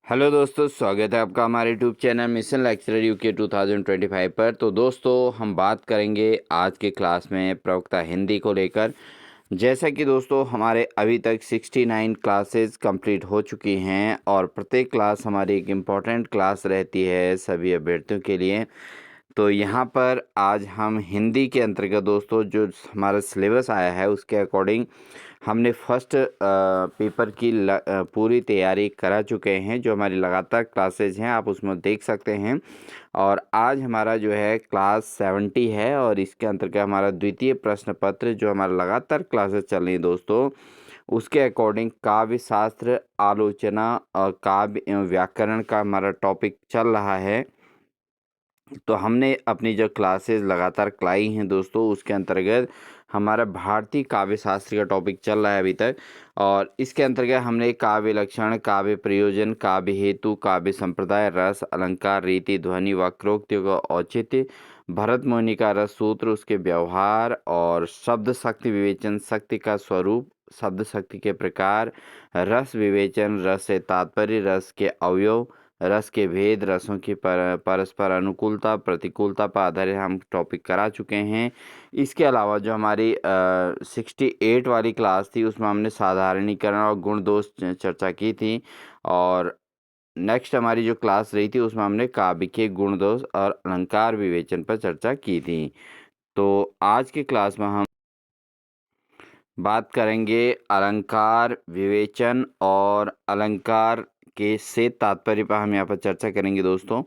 Hello दोस्तों, स्वागत है आपका हमारे YouTube channel mission lecturer UK 2025 पर। तो दोस्तों, हम बात करेंगे आज के क्लास में प्रवक्ता हिंदी को लेकर। जैसा कि दोस्तों हमारे अभी तक 69 क्लासेस कंप्लीट हो चुकी हैं और प्रत्येक क्लास हमारी एक इम्पॉर्टेंट क्लास रहती है सभी अभ्यर्थियों के लिए। तो यहाँ पर आज हम हिंदी के अंतर्गत दोस्तों जो हमारा सिलेबस आया है उसके अकॉर्डिंग हमने फर्स्ट पेपर की पूरी तैयारी करा चुके हैं। जो हमारी लगातार क्लासेज हैं आप उसमें देख सकते हैं। और आज हमारा जो है क्लास 70 है और इसके अंतर्गत हमारा द्वितीय प्रश्न पत्र जो हमारा लगातार क्लासेस चल रही है दोस्तों, उसके अकॉर्डिंग काव्य शास्त्र आलोचना और काव्य व्याकरण का हमारा टॉपिक चल रहा है। तो हमने अपनी जो क्लासेस लगातार चलाई हैं दोस्तों, उसके अंतर्गत हमारा भारतीय काव्य शास्त्र का टॉपिक चल रहा है अभी तक। और इसके अंतर्गत हमने काव्य लक्षण, काव्य प्रयोजन, काव्य हेतु, काव्य संप्रदाय, रस, अलंकार, रीति, ध्वनि, वक्रोक्ति का औचित्य, भरत मुनि का रस सूत्र, उसके व्यवहार और शब्द शक्ति विवेचन, शक्ति का स्वरूप, शब्द शक्ति के प्रकार, रस विवेचन, रस से तात्पर्य, रस के अवयव, रस के भेद, रसों की परस्पर अनुकूलता प्रतिकूलता पर आधारित हम टॉपिक करा चुके हैं। इसके अलावा जो हमारी 68 वाली क्लास थी उसमें हमने साधारणीकरण और गुण दोष चर्चा की थी। और नेक्स्ट हमारी जो क्लास रही थी उसमें हमने काव्य के गुण दोष और अलंकार विवेचन पर चर्चा की थी। तो आज की क्लास में हम बात करेंगे अलंकार विवेचन और अलंकार के से तात्पर्य पर हम यहाँ पर चर्चा करेंगे दोस्तों।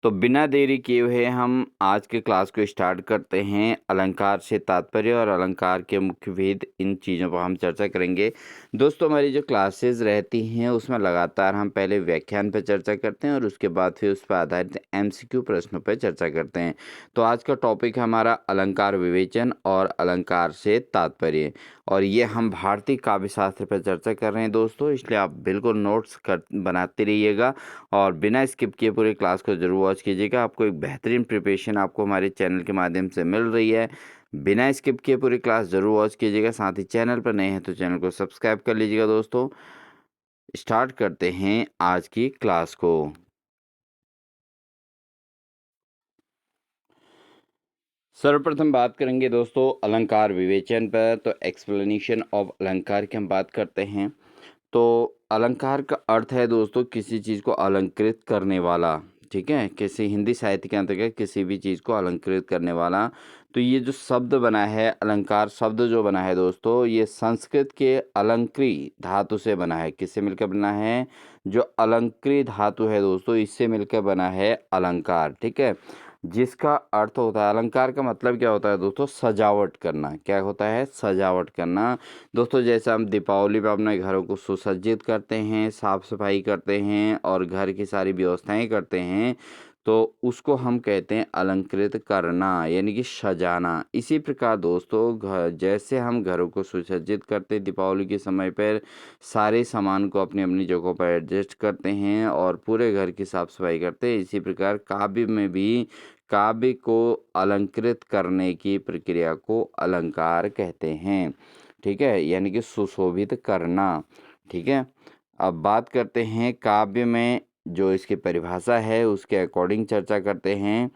तो बिना देरी किए हुए हम आज के क्लास को स्टार्ट करते हैं। अलंकार से तात्पर्य और अलंकार के मुख्य भेद, इन चीज़ों पर हम चर्चा करेंगे दोस्तों। हमारी जो क्लासेस रहती हैं उसमें लगातार हम पहले व्याख्यान पर चर्चा करते हैं और उसके बाद फिर उस पर आधारित एमसीक्यू प्रश्नों पर चर्चा करते हैं। तो आज का टॉपिक हमारा अलंकार विवेचन और अलंकार से तात्पर्य, और ये हम भारतीय काव्य शास्त्र पर चर्चा कर रहे हैं दोस्तों, इसलिए आप बिल्कुल नोट्स कर बनाते रहिएगा और बिना स्किप किए पूरी क्लास को जरूर वॉच कीजिएगा। आपको एक बेहतरीन प्रिपरेशन आपको हमारे चैनल के माध्यम से मिल रही है। बिना स्किप किए पूरी क्लास जरूर वॉच कीजिएगा। साथ ही चैनल पर नए हैं तो चैनल को सब्सक्राइब कर लीजिएगा दोस्तों। स्टार्ट करते हैं आज की क्लास को। सर्वप्रथम बात करेंगे दोस्तों अलंकार विवेचन पर। तो एक्सप्लेनेशन ऑफ अलंकार की हम बात करते हैं। तो अलंकार का अर्थ है दोस्तों किसी चीज़ को अलंकृत करने वाला। ठीक है, किसी हिंदी साहित्य के अंतर्गत किसी भी चीज़ को अलंकृत करने वाला। तो ये जो शब्द बना है, अलंकार शब्द जो बना है दोस्तों, ये संस्कृत के अलंकृ धातु से बना है। किससे मिलकर बना है? जो अलंकृ धातु है दोस्तों, इससे मिलकर बना है अलंकार। ठीक है, जिसका अर्थ होता है, अलंकार का मतलब क्या होता है दोस्तों? सजावट करना। क्या होता है? सजावट करना दोस्तों। जैसे हम दीपावली पे अपने घरों को सुसज्जित करते हैं, साफ सफाई करते हैं और घर की सारी व्यवस्थाएं करते हैं, तो उसको हम कहते हैं अलंकृत करना, यानी कि सजाना। इसी प्रकार दोस्तों घर, जैसे हम घरों को सुसज्जित करते हैं दीपावली के समय पर, सारे सामान को अपनी अपनी जगहों पर एडजस्ट करते हैं और पूरे घर की साफ सफाई करते हैं, इसी प्रकार काव्य में भी काव्य को अलंकृत करने की प्रक्रिया को अलंकार कहते हैं। ठीक है, यानी कि सुशोभित करना। ठीक है, अब बात करते हैं काव्य में जो इसकी परिभाषा है उसके अकॉर्डिंग चर्चा करते हैं।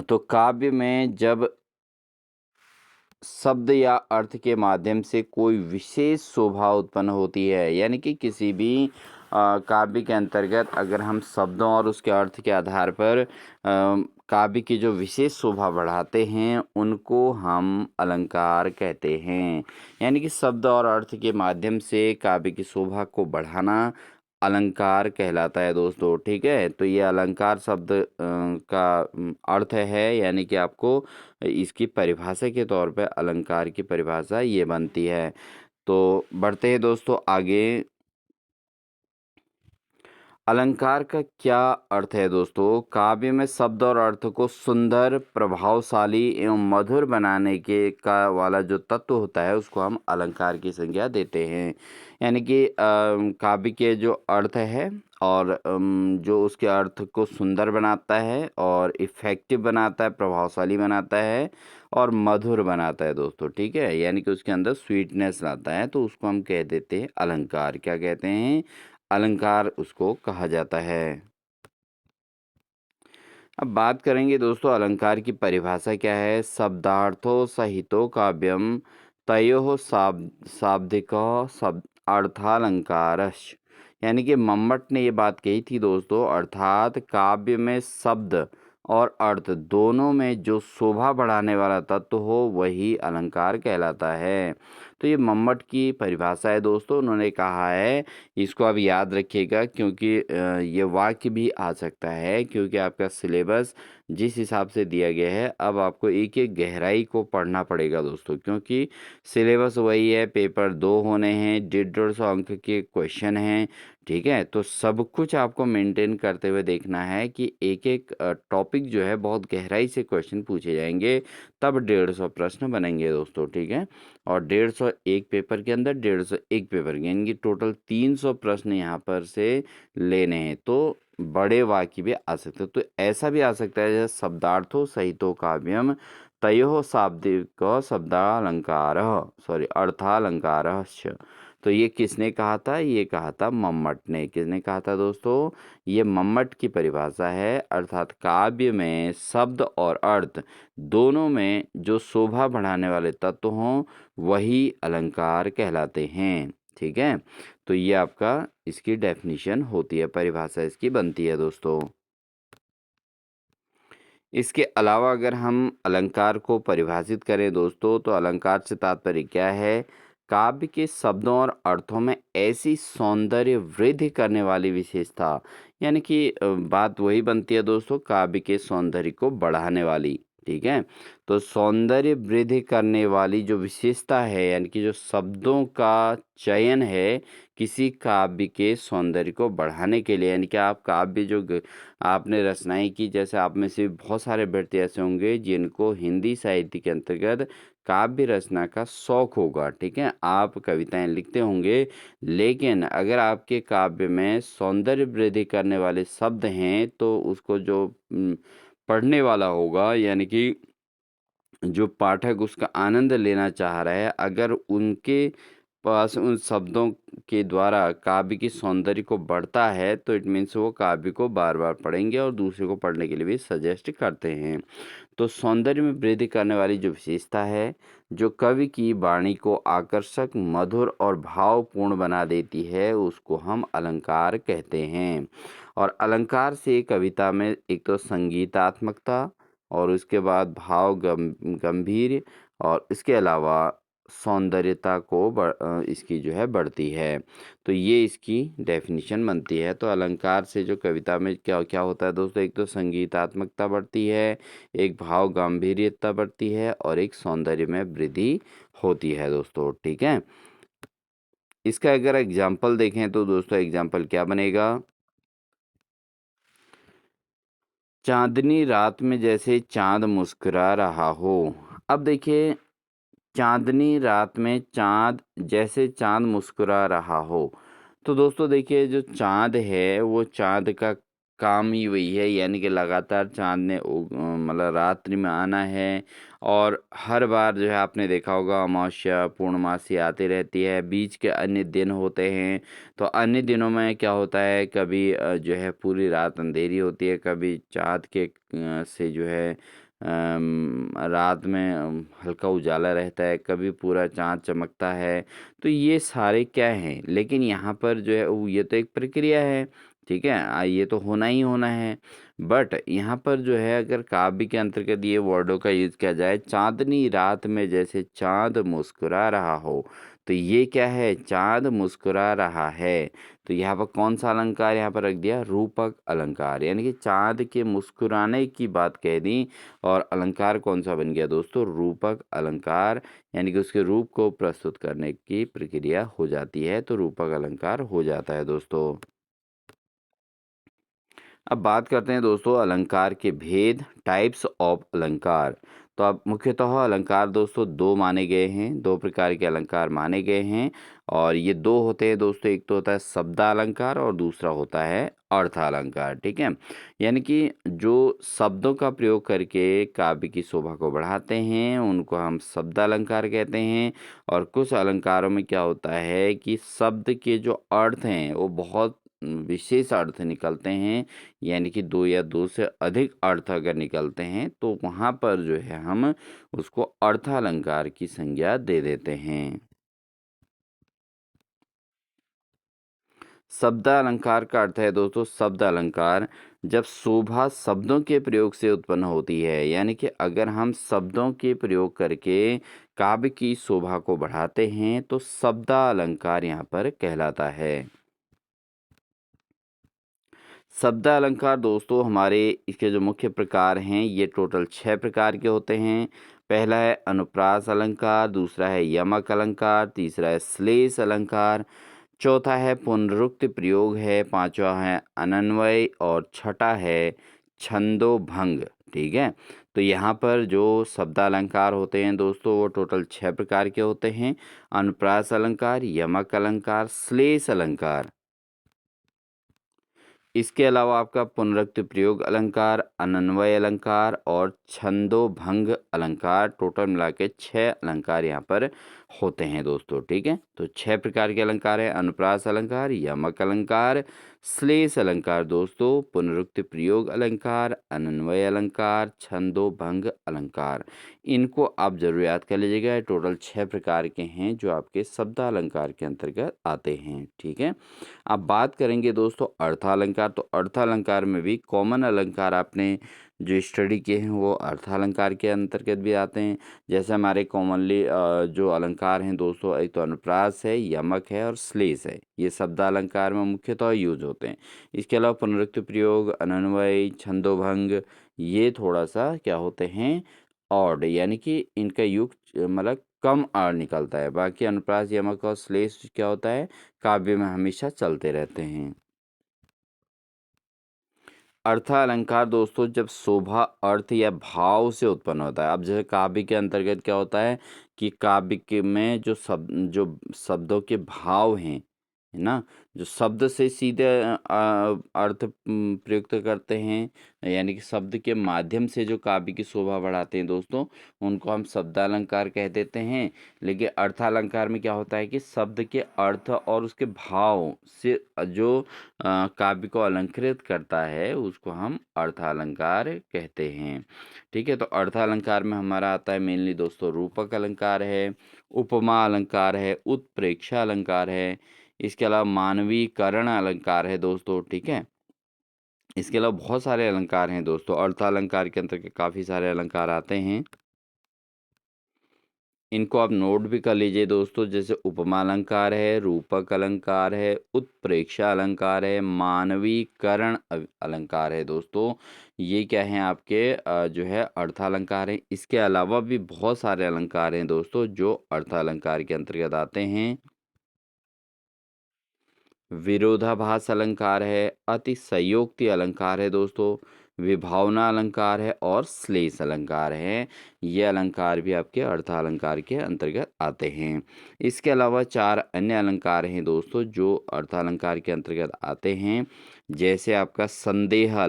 तो काव्य में जब शब्द या अर्थ के माध्यम से कोई विशेष शोभा उत्पन्न होती है, यानी कि किसी भी काव्य के अंतर्गत अगर हम शब्दों और उसके अर्थ के आधार पर काव्य की जो विशेष शोभा बढ़ाते हैं उनको हम अलंकार कहते हैं। यानी कि शब्द और अर्थ के माध्यम से काव्य की शोभा को बढ़ाना अलंकार कहलाता है दोस्तों। ठीक है, तो ये अलंकार शब्द का अर्थ है, यानी कि आपको इसकी परिभाषा के तौर पे अलंकार की परिभाषा ये बनती है। तो बढ़ते हैं दोस्तों आगे। अलंकार का क्या अर्थ है दोस्तों? काव्य में शब्द और अर्थ को सुंदर, प्रभावशाली एवं मधुर बनाने के का वाला जो तत्व होता है उसको हम अलंकार की संज्ञा देते हैं। यानी कि काव्य के जो अर्थ है और जो उसके अर्थ को सुंदर बनाता है और इफ़ेक्टिव बनाता है, प्रभावशाली बनाता है और मधुर बनाता है दोस्तों, ठीक है? यानी कि उसके अंदर स्वीटनेस लाता है तो उसको हम कह देते हैं अलंकार। क्या कहते हैं? अलंकार उसको कहा जाता है। अब बात करेंगे दोस्तों अलंकार की परिभाषा क्या है? शब्दार्थो सहितो काव्यम तयोः शाब्दिकः शब्द अर्थालंकारश्च। यानी कि मम्मट ने ये बात कही थी दोस्तों, अर्थात काव्य में शब्द और अर्थ दोनों में जो शोभा बढ़ाने वाला तत्व हो वही अलंकार कहलाता है। तो ये मम्मट की परिभाषा है दोस्तों, उन्होंने कहा है। इसको आप याद रखिएगा क्योंकि ये वाक्य भी आ सकता है, क्योंकि आपका सिलेबस जिस हिसाब से दिया गया है अब आपको एक एक गहराई को पढ़ना पड़ेगा दोस्तों, क्योंकि सिलेबस वही है। पेपर 2 होने हैं, 150 अंक के क्वेश्चन हैं, ठीक है? तो सब कुछ आपको मेंटेन करते हुए देखना है कि एक एक टॉपिक जो है बहुत गहराई से क्वेश्चन पूछे जाएंगे, तब 150 प्रश्न बनेंगे दोस्तों, ठीक है? और 150 एक पेपर के अंदर, 150 एक पेपर के, यानी कि टोटल 300 प्रश्न यहाँ पर से लेने हैं। तो बड़े वाक्य भी आ सकते हैं। तो ऐसा भी आ सकता है जैसे शब्दार्थो सहितो काव्यम तयोः शाब्दिक शब्दालंकार सॉरी अर्थालंकारश्च। तो ये किसने कहा था? ये कहा था मम्मट ने। किसने कहा था दोस्तों? ये मम्मट की परिभाषा है। अर्थात काव्य में शब्द और अर्थ दोनों में जो शोभा बढ़ाने वाले तत्व हों वही अलंकार कहलाते हैं, ठीक है? तो ये आपका इसकी डेफिनेशन होती है, परिभाषा इसकी बनती है दोस्तों। इसके अलावा अगर हम अलंकार को परिभाषित करें दोस्तों, तो अलंकार से तात्पर्य क्या है? काव्य के शब्दों और अर्थों में ऐसी सौंदर्य वृद्धि करने वाली विशेषता, यानी कि बात वही बनती है दोस्तों, काव्य के सौंदर्य को बढ़ाने वाली, ठीक है? तो सौंदर्य वृद्धि करने वाली जो विशेषता है, यानी कि जो शब्दों का चयन है किसी काव्य के सौंदर्य को बढ़ाने के लिए, यानी कि आप काव्य जो आपने रचनाएँ की, जैसे आप में से बहुत सारे व्यक्ति ऐसे होंगे जिनको हिंदी साहित्य के अंतर्गत काव्य रचना का शौक होगा, ठीक है? आप कविताएँ लिखते होंगे, लेकिन अगर आपके काव्य में सौंदर्य वृद्धि करने वाले शब्द हैं, तो उसको जो पढ़ने वाला होगा, यानी कि जो पाठक उसका आनंद लेना चाह रहा है, अगर उनके पास उन शब्दों के द्वारा काव्य की सौंदर्य को बढ़ता है, तो इट मीन्स वो काव्य को बार-बार पढ़ेंगे और दूसरे को पढ़ने के लिए भी सजेस्ट करते हैं। तो सौंदर्य में वृद्धि करने वाली जो विशेषता है, जो कवि की वाणी को आकर्षक, मधुर और भावपूर्ण बना देती है, उसको हम अलंकार कहते हैं। और अलंकार से कविता में एक तो संगीतात्मकता और उसके बाद गंभीर और इसके अलावा सौंदर्यता को इसकी जो है बढ़ती है। तो ये इसकी डेफिनिशन बनती है। तो अलंकार से जो कविता में क्या क्या होता है दोस्तों, एक तो संगीतात्मकता बढ़ती है, एक भाव गांभीर्यता बढ़ती है और एक सौंदर्य में वृद्धि होती है दोस्तों, ठीक है? इसका अगर एग्जाम्पल देखें तो दोस्तों एग्जाम्पल क्या बनेगा? चांदनी रात में जैसे चांद मुस्कुरा रहा हो। अब देखिए, चांदनी रात में चांद जैसे चांद मुस्कुरा रहा हो, तो दोस्तों देखिए जो चांद है वो चांद का काम ही वही है, यानी कि लगातार चांद ने मतलब रात्रि में आना है। और हर बार जो है आपने देखा होगा अमावस्या पूर्णमासी आती रहती है, बीच के अन्य दिन होते हैं। तो अन्य दिनों में क्या होता है, कभी जो है पूरी रात अंधेरी होती है, कभी चाँद के से जो है रात में हल्का उजाला रहता है, कभी पूरा चाँद चमकता है। तो ये सारे क्या हैं, लेकिन यहाँ पर जो है वो ये तो एक प्रक्रिया है, ठीक है? ये तो होना ही होना है। बट यहाँ पर जो है अगर काव्य के अंतर्गत ये वर्डों का यूज़ किया जाए, चाँदनी रात में जैसे चाँद मुस्कुरा रहा हो, तो ये क्या है? चाँद मुस्कुरा रहा है। तो यहाँ पर कौन-सा अलंकार यहाँ पर रख दिया? रूपक अलंकार, यानी कि चाँद के मुस्कुराने की बात कह दी और अलंकार कौन-सा बन गया दोस्तों? रूपक अलंकार, यानी कि उसके रूप को प्रस्तुत करने की प्रक्रिया हो जाती है, तो रूपक अलंकार हो जाता है दोस्तों। अब बात करते हैं दोस्तों अलंकार के भेद, टाइप्स ऑफ अलंकार। तो अब मुख्यतः अलंकार दोस्तों 2 माने गए हैं, 2 प्रकार के अलंकार माने गए हैं और ये 2 होते हैं दोस्तों, एक तो होता है शब्दालंकार और दूसरा होता है अर्थालंकार, ठीक है? यानी कि जो शब्दों का प्रयोग करके काव्य की शोभा को बढ़ाते हैं, उनको हम शब्दालंकार कहते हैं और कुछ अलंकारों में क्या होता है कि शब्द के जो अर्थ हैं, वो बहुत विशेष अर्थ निकलते हैं, यानी कि 2 या 2 से अधिक अर्थ अगर निकलते हैं, तो वहाँ पर जो है हम उसको अर्थालंकार की संज्ञा दे देते हैं। शब्दालंकार का अर्थ है दोस्तों शब्द अलंकार जब शोभा शब्दों के प्रयोग से उत्पन्न होती है, यानी कि अगर हम शब्दों के प्रयोग करके काव्य की शोभा को बढ़ाते हैं, तो शब्दालंकार यहाँ पर कहलाता है। शब्द अलंकार दोस्तों हमारे इसके जो मुख्य प्रकार हैं ये टोटल 6 प्रकार के होते हैं। पहला है अनुप्रास अलंकार, दूसरा है यमक अलंकार, तीसरा है श्लेष अलंकार, चौथा है पुनरुक्ति प्रयोग है, पांचवा है अनन्वय और छठा है छंदोभंग। ठीक है, तो यहाँ पर जो शब्दालंकार होते हैं दोस्तों वो टोटल 6 प्रकार के होते हैं। अनुप्रास अलंकार, यमक अलंकार, श्लेष अलंकार, इसके अलावा आपका पुनरुक्ति प्रयोग अलंकार, अनन्वय अलंकार और छंदोभंग अलंकार, टोटल मिला के 6 अलंकार यहाँ पर होते हैं दोस्तों। ठीक है, तो 6 प्रकार के अलंकार है, अनुप्रास अलंकार, यमक अलंकार, श्लेष अलंकार दोस्तों, पुनरुक्ति प्रयोग अलंकार, अनन्वय अलंकार, छंदोभंग अलंकार। इनको आप जरूर याद कर लीजिएगा, टोटल 6 प्रकार के हैं जो आपके शब्दालंकार के अंतर्गत आते हैं। ठीक है, अब बात करेंगे दोस्तों अर्थालंकार। तो अर्थालंकार में भी कॉमन अलंकार आपने जो स्टडी किए हैं वो अर्थालंकार के अंतर्गत भी आते हैं। जैसे हमारे कॉमनली जो अलंकार हैं दोस्तों, एक तो अनुप्रास है, यमक है और श्लेष है, ये शब्दालंकार में मुख्यतः यूज होते हैं। इसके अलावा पुनरुक्ति प्रयोग, अनन्वय, छंदोभंग, ये थोड़ा सा क्या होते हैं ऑड, यानी कि इनका युग मतलब कम आड़ निकलता है। बाकी अनुप्रास, यमक और श्लेष क्या होता है काव्य में हमेशा चलते रहते हैं। अर्थालंकार दोस्तों जब शोभा अर्थ या भाव से उत्पन्न होता है। अब जैसे काव्य के अंतर्गत क्या होता है कि काव्य के में जो शब्दों के भाव हैं, है ना, जो शब्द से सीधे अर्थ प्रयुक्त करते हैं, यानी कि शब्द के माध्यम से जो काव्य की शोभा बढ़ाते हैं दोस्तों, उनको हम शब्दालंकार कह देते हैं। लेकिन अर्थालंकार में क्या होता है कि शब्द के अर्थ और उसके भाव से जो काव्य को अलंकृत करता है उसको हम अर्थालंकार कहते हैं। ठीक है, तो अर्थालंकार में हमारा आता है मेनली दोस्तों रूपक अलंकार है, उपमा अलंकार है, उत्प्रेक्षा अलंकार है, इसके अलावा मानवीकरण अलंकार है दोस्तों। ठीक है, इसके अलावा बहुत सारे अलंकार हैं दोस्तों, अर्थालंकार के अंतर्गत काफ़ी सारे अलंकार आते हैं। इनको आप नोट भी कर लीजिए दोस्तों, जैसे उपमा अलंकार है, रूपक अलंकार है, उत्प्रेक्षा अलंकार है, मानवीकरण अलंकार है दोस्तों। ये क्या है आपके जो है अर्थालंकार है। इसके अलावा भी बहुत सारे अलंकार हैं दोस्तों जो अर्थालंकार के अंतर्गत आते हैं। विरोधाभास अलंकार है, अतिशयोक्ति अलंकार है दोस्तों, विभावना अलंकार है और श्लेष अलंकार है। ये अलंकार भी आपके अर्थालंकार के अंतर्गत आते हैं। इसके अलावा 4 अन्य अलंकार हैं दोस्तों जो अर्थालंकार के अंतर्गत आते हैं, जैसे आपका संदेह,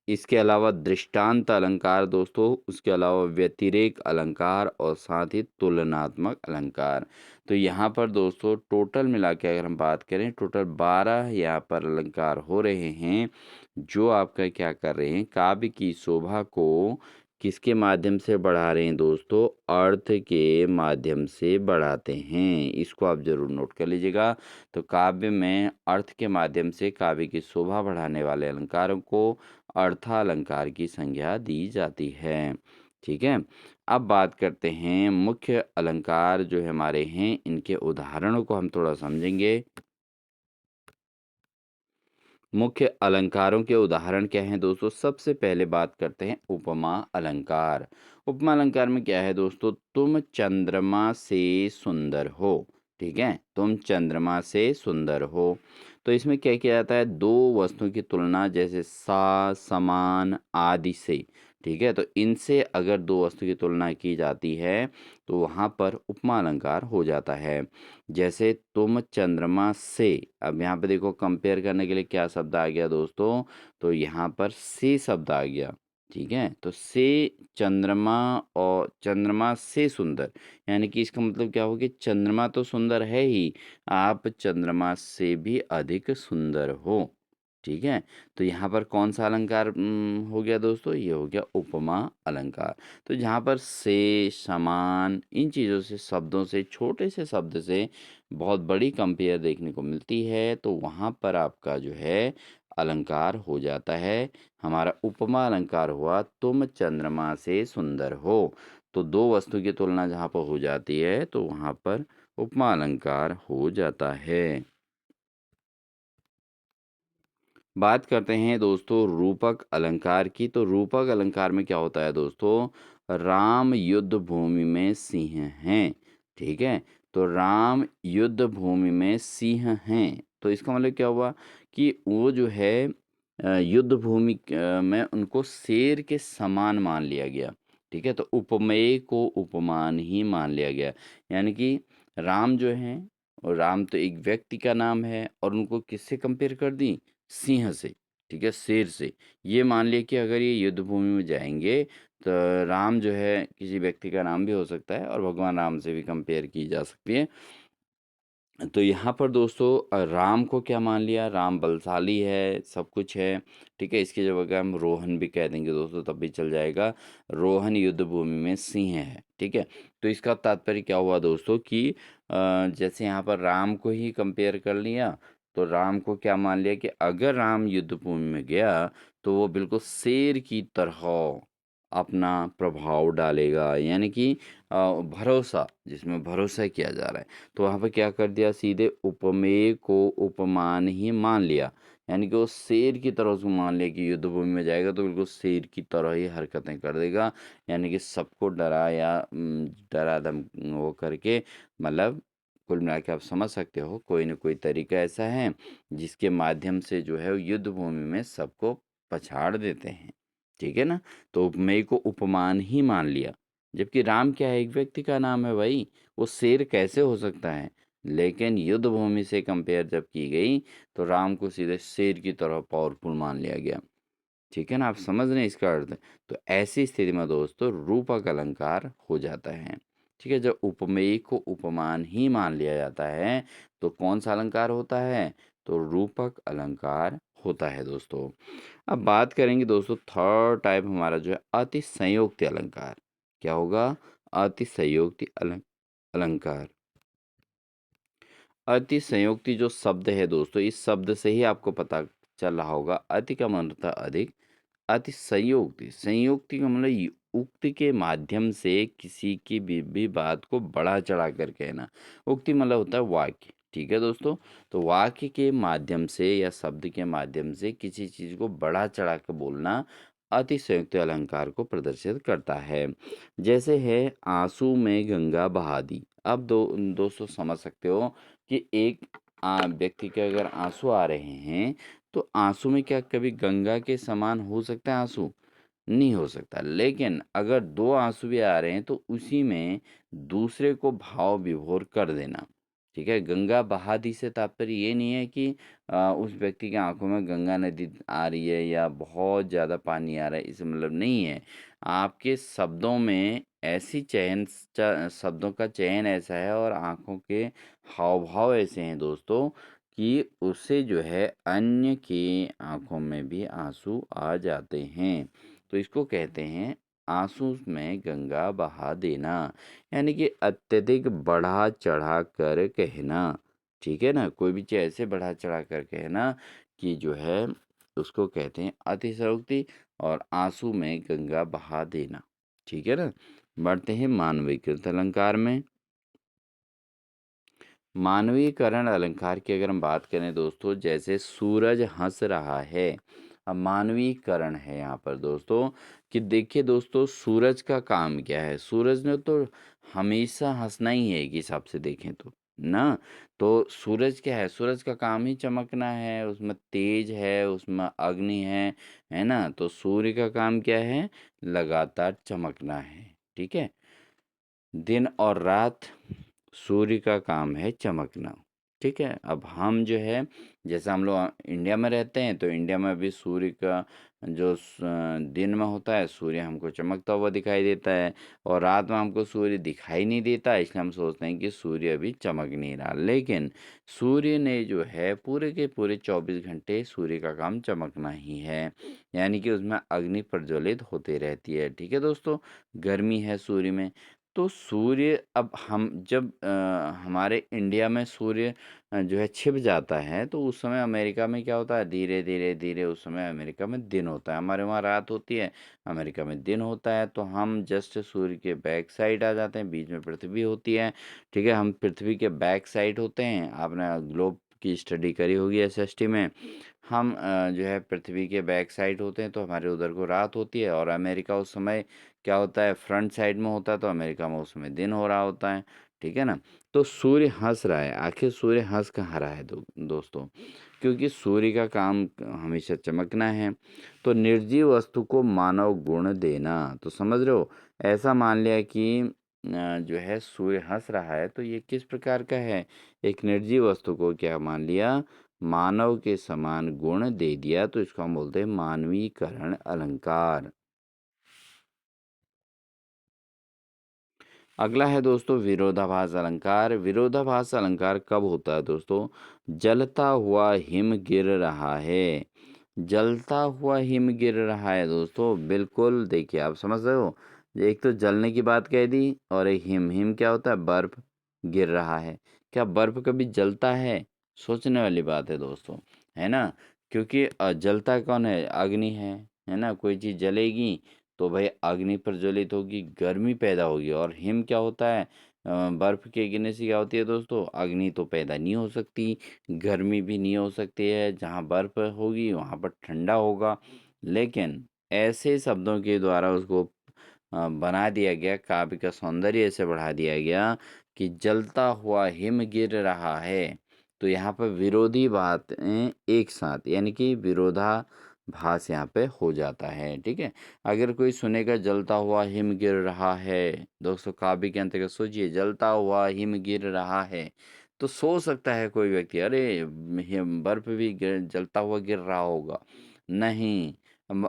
इसके अलावा दृष्टांत अलंकार दोस्तों, उसके अलावा व्यतिरेक अलंकार और साथ ही तुलनात्मक अलंकार। तो यहाँ पर दोस्तों टोटल मिला के अगर हम बात करें, टोटल 12 यहाँ पर अलंकार हो रहे हैं जो आपका क्या कर रहे हैं काव्य की शोभा को किसके माध्यम से बढ़ा रहे हैं दोस्तों, अर्थ के माध्यम से बढ़ाते हैं। इसको आप जरूर नोट कर लीजिएगा। तो काव्य में अर्थ के माध्यम से काव्य की शोभा बढ़ाने वाले अलंकारों को अर्थालंकार की संज्ञा दी जाती है। ठीक है, अब बात करते हैं मुख्य अलंकार जो हमारे हैं, इनके उदाहरणों को हम थोड़ा समझेंगे। मुख्य अलंकारों के उदाहरण क्या हैं दोस्तों, सबसे पहले बात करते हैं उपमा अलंकार। उपमा अलंकार में क्या है दोस्तों, तुम चंद्रमा से सुंदर हो। ठीक है, तुम चंद्रमा से सुंदर हो। तो इसमें क्या किया जाता है, दो वस्तुओं की तुलना जैसे सा, समान आदि से। ठीक है, तो इनसे अगर दो वस्तु की तुलना की जाती है तो वहाँ पर उपमा अलंकार हो जाता है। जैसे तुम चंद्रमा से, अब यहाँ पे देखो कंपेयर करने के लिए क्या शब्द आ गया दोस्तों, तो यहाँ पर से शब्द आ गया। ठीक है, तो से चंद्रमा, और चंद्रमा से सुंदर, यानी कि इसका मतलब क्या हो कि चंद्रमा तो सुंदर है ही, आप चंद्रमा से भी अधिक सुंदर हो। ठीक है, तो यहाँ पर कौन सा अलंकार हो गया दोस्तों, ये हो गया उपमा अलंकार। तो जहाँ पर से, समान, इन चीज़ों से, शब्दों से, छोटे से शब्द से बहुत बड़ी कंपेयर देखने को मिलती है, तो वहाँ पर आपका जो है अलंकार हो जाता है। हमारा उपमा अलंकार हुआ तुम चंद्रमा से सुंदर हो। तो दो वस्तु की तुलना जहाँ पर हो जाती है तो वहाँ पर उपमा अलंकार हो जाता है। बात करते हैं दोस्तों रूपक अलंकार की। तो रूपक अलंकार में क्या होता है दोस्तों, राम युद्ध भूमि में सिंह हैं। ठीक है, तो राम युद्ध भूमि में सिंह हैं, तो इसका मतलब क्या हुआ कि वो जो है युद्ध भूमि में उनको शेर के समान मान लिया गया। ठीक है, तो उपमेय को उपमान ही मान लिया गया, यानी कि राम जो हैं, और राम तो एक व्यक्ति का नाम है, और उनको किससे कंपेयर कर दी, सिंह से। ठीक है, शेर से। ये मान लिया कि अगर ये युद्ध भूमि में जाएंगे तो राम जो है किसी व्यक्ति का नाम भी हो सकता है, और भगवान राम से भी कंपेयर की जा सकती है। तो यहाँ पर दोस्तों राम को क्या मान लिया, राम बलशाली है, सब कुछ है। ठीक है, इसकी जगह हम रोहन भी कह देंगे दोस्तों, तब भी चल जाएगा। रोहन युद्ध भूमि में सिंह है। ठीक है, तो इसका तात्पर्य क्या हुआ दोस्तों कि जैसे यहाँ पर राम को ही कंपेयर कर लिया, तो राम को क्या मान लिया कि अगर राम युद्ध भूमि में गया तो वो बिल्कुल शेर की तरह अपना प्रभाव डालेगा, यानी कि भरोसा, जिसमें भरोसा किया जा रहा है। तो वहाँ पे क्या कर दिया, सीधे उपमेय को उपमान ही मान लिया, यानी कि वो शेर की तरह उसको मान लिया कि युद्ध भूमि में जाएगा तो बिल्कुल शेर की तरह ही हरकतें कर देगा, यानी कि सबको डरा या डरा धम वो करके, मतलब कुल मिला के आप समझ सकते हो कोई न कोई तरीका ऐसा है जिसके माध्यम से जो है वो युद्ध भूमि में सबको पछाड़ देते हैं। ठीक है ना, तो उपमेय को उपमान ही मान लिया। जबकि राम क्या है, एक व्यक्ति का नाम है भाई, वो शेर कैसे हो सकता है। लेकिन युद्ध भूमि से कंपेयर जब की गई तो राम को सीधे शेर की तरह पावरफुल मान लिया गया। ठीक है ना, आप समझ रहे हैं इसका अर्थ। तो ऐसी स्थिति में दोस्तों रूपक अलंकार हो जाता है। ठीक है, जब उपमेय को उपमान ही मान लिया जाता है तो कौन सा अलंकार होता है, तो रूपक अलंकार होता है दोस्तों। अब बात करेंगे दोस्तों थर्ड टाइप हमारा जो है अतिसंयोक्ति अलंकार। क्या होगा, अतिसंयोक्ति अलंकार। अतिसंयोक्ति जो शब्द है दोस्तों, इस शब्द से ही आपको पता चल रहा होगा, अति का मतलब होता है अधिक, अति संयोक्ति, संयोक्ति का मतलब उक्ति के माध्यम से किसी की भी बात को बढ़ा चढ़ा कर कहना। उक्ति मतलब होता है वाक्य। ठीक है दोस्तों, तो वाक्य के माध्यम से या शब्द के माध्यम से किसी चीज को बढ़ा चढ़ा कर बोलना अति संयुक्त अलंकार को प्रदर्शित करता है। जैसे है आंसू में गंगा बहा दी। अब दोस्तों समझ सकते हो कि एक व्यक्ति के अगर आंसू आ रहे हैं तो आंसू में क्या कभी गंगा के समान हो सकता है आंसू, नहीं हो सकता। लेकिन अगर दो आंसू भी आ रहे हैं तो उसी में दूसरे को भाव विभोर कर देना। ठीक है, गंगा बहा दी से तात्पर्य ये नहीं है कि उस व्यक्ति के आंखों में गंगा नदी आ रही है या बहुत ज़्यादा पानी आ रहा है, इसे मतलब नहीं है। आपके शब्दों में ऐसी शब्दों का चयन ऐसा है और आंखों के हाव भाव ऐसे हैं दोस्तों कि उससे जो है अन्य की आंखों में भी आंसू आ जाते हैं। तो इसको कहते हैं आंसू में गंगा बहा देना, यानी कि अत्यधिक बढ़ा चढ़ा कर कहना। ठीक है ना, कोई भी चीज़ ऐसे बढ़ा चढ़ा कर कहना कि जो है उसको कहते हैं अतिशयोक्ति, और आंसू में गंगा बहा देना। ठीक है ना, बढ़ते हैं मानवीकृत अलंकार में। मानवीकरण अलंकार की अगर हम बात करें दोस्तों, जैसे सूरज हंस रहा है। अब मानवीकरण है यहाँ पर दोस्तों कि देखिए दोस्तों सूरज का काम क्या है, सूरज ने तो हमेशा हंसना ही है एक हिसाब से देखें तो। ना। तो सूरज क्या है? सूरज का काम ही चमकना है, उसमें तेज है, उसमें अग्नि है ना? तो सूर्य का काम क्या है? लगातार चमकना है, ठीक है? दिन और रात सूर्य का काम है चमकना, ठीक है? अब हम जो है, जैसे हम लोग इंडिया में रहते हैं, तो इंडिया में भी सूर्य का जो दिन में होता है, सूर्य हमको चमकता हुआ दिखाई देता है, और रात में हमको सूर्य दिखाई नहीं देता, इसलिए हम सोचते हैं कि सूर्य अभी चमक नहीं रहा। लेकिन सूर्य ने जो है पूरे के पूरे 24 घंटे सूर्य का काम चमकना ही है, यानी कि उसमें अग्नि प्रज्वलित होती रहती है, ठीक है दोस्तों? गर्मी है सूर्य में। तो सूर्य, अब हम जब हमारे इंडिया में सूर्य जो है छिप जाता है, तो उस समय अमेरिका में क्या होता है? धीरे धीरे धीरे उस समय अमेरिका में दिन होता है, हमारे वहाँ रात होती है, अमेरिका में दिन होता है। तो हम जस्ट सूर्य के बैक साइड आ जाते हैं, बीच में पृथ्वी होती है, ठीक है? हम पृथ्वी के बैक साइड होते हैं। आपने ग्लोब की स्टडी करी होगी एसएसटी में। हम जो है पृथ्वी के बैक साइड होते हैं, तो हमारे उधर को रात होती है, और अमेरिका उस समय क्या होता है? फ्रंट साइड में होता है, तो अमेरिका में उस समय दिन हो रहा होता है, ठीक है ना? तो सूर्य हंस रहा है, आखिर सूर्य हंस कहाँ रहा है दोस्तों? क्योंकि सूर्य का काम हमेशा चमकना है। तो निर्जीव वस्तु को मानव गुण देना, तो समझ रहे हो? ऐसा मान लिया कि जो है सूर्य हंस रहा है, तो ये किस प्रकार का है? एक निर्जीव वस्तु को क्या मान लिया? मानव के समान गुण दे दिया, तो इसको हम बोलते हैं मानवीकरण अलंकार। अगला है दोस्तों विरोधाभास अलंकार। विरोधाभास अलंकार कब होता है दोस्तों? जलता हुआ हिम गिर रहा है। जलता हुआ हिम गिर रहा है दोस्तों, बिल्कुल देखिए, आप समझ रहे हो? एक तो जलने की बात कह दी, और एक हिम। हिम क्या होता है? बर्फ गिर रहा है। क्या बर्फ कभी जलता है? सोचने वाली बात है दोस्तों, है ना? क्योंकि जलता कौन है? अग्नि है ना? कोई चीज़ जलेगी तो भाई अग्नि प्रज्वलित होगी, गर्मी पैदा होगी। और हिम क्या होता है? बर्फ के गिरने से क्या होती है दोस्तों? अग्नि तो पैदा नहीं हो सकती, गर्मी भी नहीं हो सकती है। जहाँ बर्फ होगी वहाँ पर ठंडा होगा। लेकिन ऐसे शब्दों के द्वारा उसको बना दिया गया, काव्य का सौंदर्य ऐसे बढ़ा दिया गया कि जलता हुआ हिम गिर रहा है। तो यहाँ पर विरोधी बातें एक साथ, यानी कि विरोधाभास यहाँ पे हो जाता है, ठीक है? अगर कोई सुनेगा जलता हुआ हिम गिर रहा है, दोस्तों काव्य के अंतर्गत सोचिए, जलता हुआ हिम गिर रहा है, तो सोच सकता है कोई व्यक्ति, अरे हिम बर्फ भी जलता हुआ गिर रहा होगा। नहीं,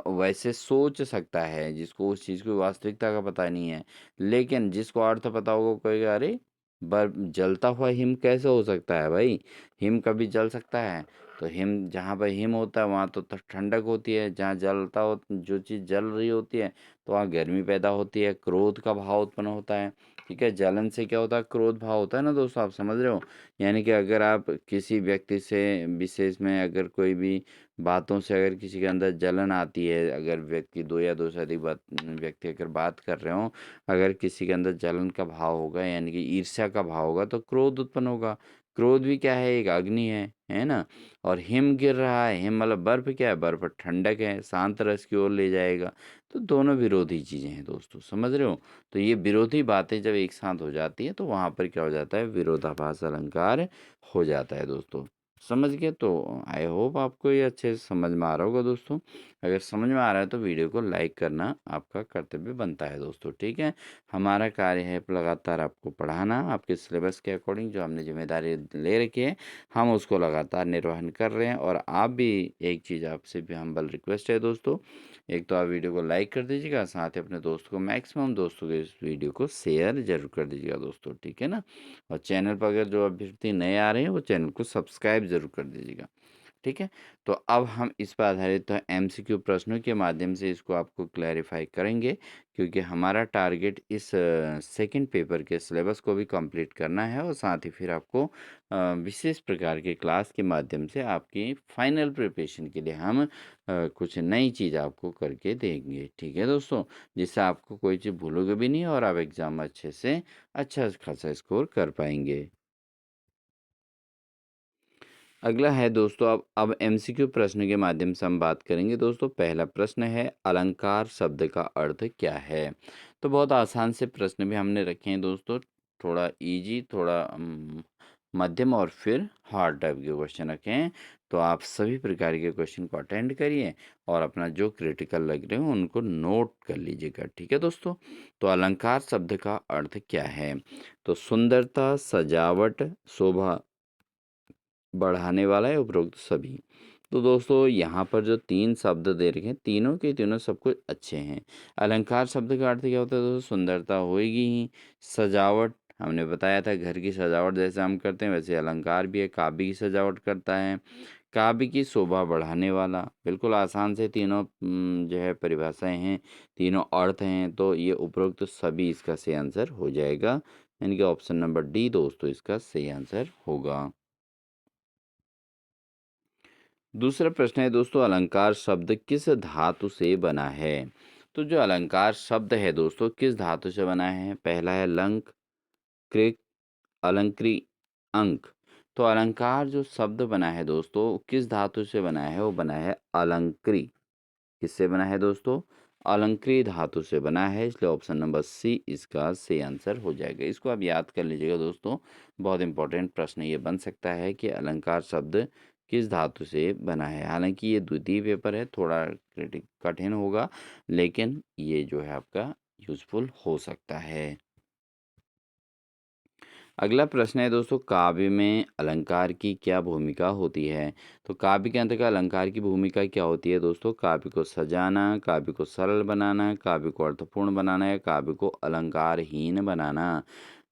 वैसे सोच सकता है जिसको उस चीज़ की वास्तविकता का पता नहीं है। लेकिन जिसको अर्थ पता होगा वो कहेगा, अरे बर्फ जलता हुआ हिम कैसे हो सकता है भाई? हिम कभी जल सकता है? तो हिम, जहाँ पर हिम होता है वहाँ तो ठंडक होती है, जहाँ जलता हो, जो चीज़ जल रही होती है, तो वहाँ गर्मी पैदा होती है, क्रोध का भाव उत्पन्न होता है, ठीक है? जलन से क्या होता है? क्रोध भाव होता है ना दोस्तों, आप समझ रहे हो? यानी कि अगर आप किसी व्यक्ति से विशेष में, अगर कोई भी बातों से अगर किसी के अंदर जलन आती है, अगर व्यक्ति दो या दो से अधिक व्यक्ति अगर बात कर रहे हो, अगर किसी के अंदर जलन का भाव होगा, यानी कि ईर्ष्या का भाव होगा, तो क्रोध उत्पन्न होगा। क्रोध भी क्या है? एक अग्नि है ना? और हिम गिर रहा है, हिम मतलब बर्फ, क्या है? बर्फ ठंडक है, शांत रस की ओर ले जाएगा। तो दोनों विरोधी चीज़ें हैं दोस्तों, समझ रहे हो? तो ये विरोधी बातें जब एक साथ हो जाती है, तो वहाँ पर क्या हो जाता है? विरोधाभास अलंकार हो जाता है दोस्तों। समझ गए? तो आई होप आपको ये अच्छे से समझ में आ रहा होगा दोस्तों। अगर समझ में आ रहा है तो वीडियो को लाइक करना आपका कर्तव्य बनता है दोस्तों, ठीक है? हमारा कार्य है लगातार आपको पढ़ाना, आपके सिलेबस के अकॉर्डिंग जो हमने जिम्मेदारी ले रखी है, हम उसको लगातार निर्वहन कर रहे हैं। और आप भी, एक चीज़ आपसे भी हम्बल रिक्वेस्ट है दोस्तों, एक तो आप वीडियो को लाइक कर दीजिएगा, साथ ही अपने दोस्तों को, मैक्सिमम दोस्तों को इस वीडियो को शेयर जरूर कर दीजिएगा दोस्तों, ठीक है ना? और चैनल पर अगर जो अभ्यर्थी नए आ रहे हैं, वो चैनल को सब्सक्राइब जरूर कर दीजिएगा, ठीक है? तो अब हम इस पर आधारित एमसीक्यू प्रश्नों के माध्यम से इसको आपको क्लैरिफाई करेंगे, क्योंकि हमारा टारगेट इस सेकंड पेपर के सिलेबस को भी कंप्लीट करना है, और साथ ही फिर आपको विशेष प्रकार के क्लास के माध्यम से आपकी फाइनल प्रिपरेशन के लिए हम कुछ नई चीज़ आपको करके देंगे, ठीक है दोस्तों? जिससे आपको कोई चीज़ भूलोगे भी नहीं, और आप एग्ज़ाम अच्छे से अच्छा खासा स्कोर कर पाएंगे। अगला है दोस्तों, अब एमसीक्यू प्रश्न के माध्यम से हम बात करेंगे दोस्तों। पहला प्रश्न है, अलंकार शब्द का अर्थ क्या है? तो बहुत आसान से प्रश्न भी हमने रखे हैं दोस्तों, थोड़ा इजी, थोड़ा मध्यम और फिर हार्ड टाइप के क्वेश्चन रखे हैं। तो आप सभी प्रकार के क्वेश्चन को अटेंड करिए और अपना जो क्रिटिकल लग रहे हो उनको नोट कर लीजिएगा, ठीक है दोस्तों। तो अलंकार शब्द का अर्थ क्या है? तो सुंदरता, सजावट, शोभा बढ़ाने वाला है, उपरोक्त सभी। तो दोस्तों यहाँ पर जो 3 शब्द दे रखे हैं, तीनों के तीनों सब कुछ अच्छे हैं। अलंकार शब्द का अर्थ क्या होता है दोस्तों? सुंदरता होएगी ही। सजावट हमने बताया था, घर की सजावट जैसे हम करते हैं वैसे अलंकार भी है, काव्य की सजावट करता है। काव्य की शोभा बढ़ाने वाला, बिल्कुल आसान से तीनों जो है परिभाषाएं हैं, तीनों अर्थ हैं। तो ये उपरोक्त सभी इसका सही आंसर हो जाएगा, यानी कि ऑप्शन नंबर डी दोस्तों इसका सही आंसर होगा। दूसरा प्रश्न है दोस्तों, अलंकार शब्द किस धातु से बना है? तो जो अलंकार शब्द है दोस्तों किस धातु से बना है? पहला है लंक, कृक, अलंकृ, अंक। तो अलंकार जो शब्द बना है दोस्तों किस धातु से बना है? वो बना है अलंकृ। किससे बना है दोस्तों? अलंकृत धातु से बना है, इसलिए ऑप्शन नंबर सी इसका सही आंसर हो जाएगा। इसको आप याद कर लीजिएगा दोस्तों, बहुत इंपॉर्टेंट प्रश्न ये बन सकता है कि अलंकार शब्द किस धातु से बना है। हालांकि ये द्वितीय पेपर है, थोड़ा कठिन होगा, लेकिन ये जो है आपका यूजफुल हो सकता है। अगला प्रश्न है दोस्तों, काव्य में अलंकार की क्या भूमिका होती है? तो काव्य के अंतर्गत अलंकार की भूमिका क्या होती है दोस्तों? काव्य को सजाना, काव्य को सरल बनाना, काव्य को अर्थपूर्ण बनाना या काव्य को अलंकारहीन बनाना।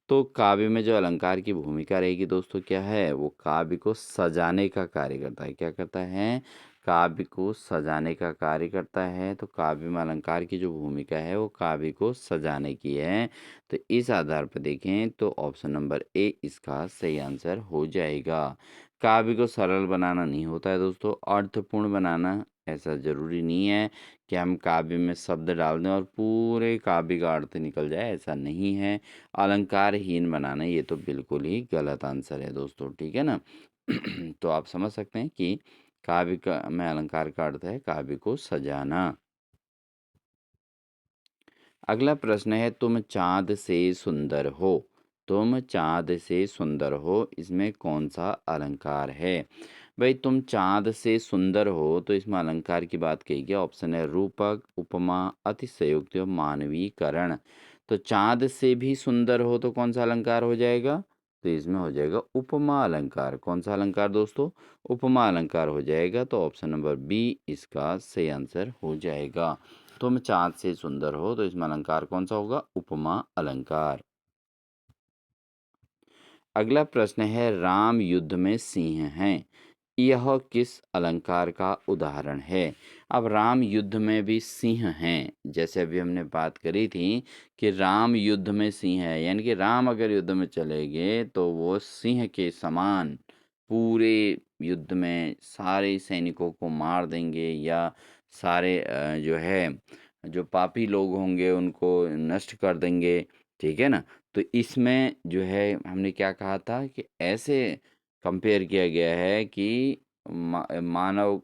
तो काव्य में जो अलंकार की भूमिका रहेगी दोस्तों क्या है? वो काव्य को सजाने का कार्य करता है। क्या करता है? काव्य को सजाने का कार्य करता है। तो काव्य में अलंकार की जो भूमिका है वो काव्य को सजाने की है। तो इस आधार पर देखें तो ऑप्शन नंबर ए इसका सही आंसर हो जाएगा। काव्य को सरल बनाना नहीं होता है दोस्तों, अर्थपूर्ण बनाना। ऐसा ज़रूरी नहीं है कि हम काव्य में शब्द डाल दें और पूरे काव्य का अर्थ निकल जाए, ऐसा नहीं है। अलंकारहीन बनाना ये तो बिल्कुल ही गलत आंसर है दोस्तों, ठीक है ना। तो आप समझ सकते हैं कि काव्य का में अलंकार का अर्थ है काव्य को सजाना। अगला प्रश्न है, तुम चाँद से सुंदर हो। तुम चाँद से सुंदर हो, इसमें कौन सा अलंकार है? भाई तुम चाँद से सुंदर हो, तो इसमें अलंकार की बात कही गई। ऑप्शन है रूपक, उपमा, अतिशयोक्ति और मानवीकरण। तो चाँद से भी सुंदर हो तो कौन सा अलंकार हो जाएगा? तो इसमें हो जाएगा उपमा अलंकार। कौन सा अलंकार दोस्तों? उपमा अलंकार हो जाएगा। तो ऑप्शन नंबर बी इसका सही आंसर हो जाएगा। तुम चाँद से सुंदर हो, तो इसमें अलंकार कौन सा होगा? उपमा अलंकार। अगला प्रश्न है, राम युद्ध में सिंह हैं, यह किस अलंकार का उदाहरण है? अब राम युद्ध में भी सिंह हैं, जैसे अभी हमने बात करी थी कि राम युद्ध में सिंह है, यानी कि राम अगर युद्ध में चले गए तो वो सिंह के समान पूरे युद्ध में सारे सैनिकों को मार देंगे, या सारे जो है जो पापी लोग होंगे उनको नष्ट कर देंगे, ठीक है ना। तो इसमें जो है हमने क्या कहा था कि ऐसे कंपेयर किया गया है कि मानव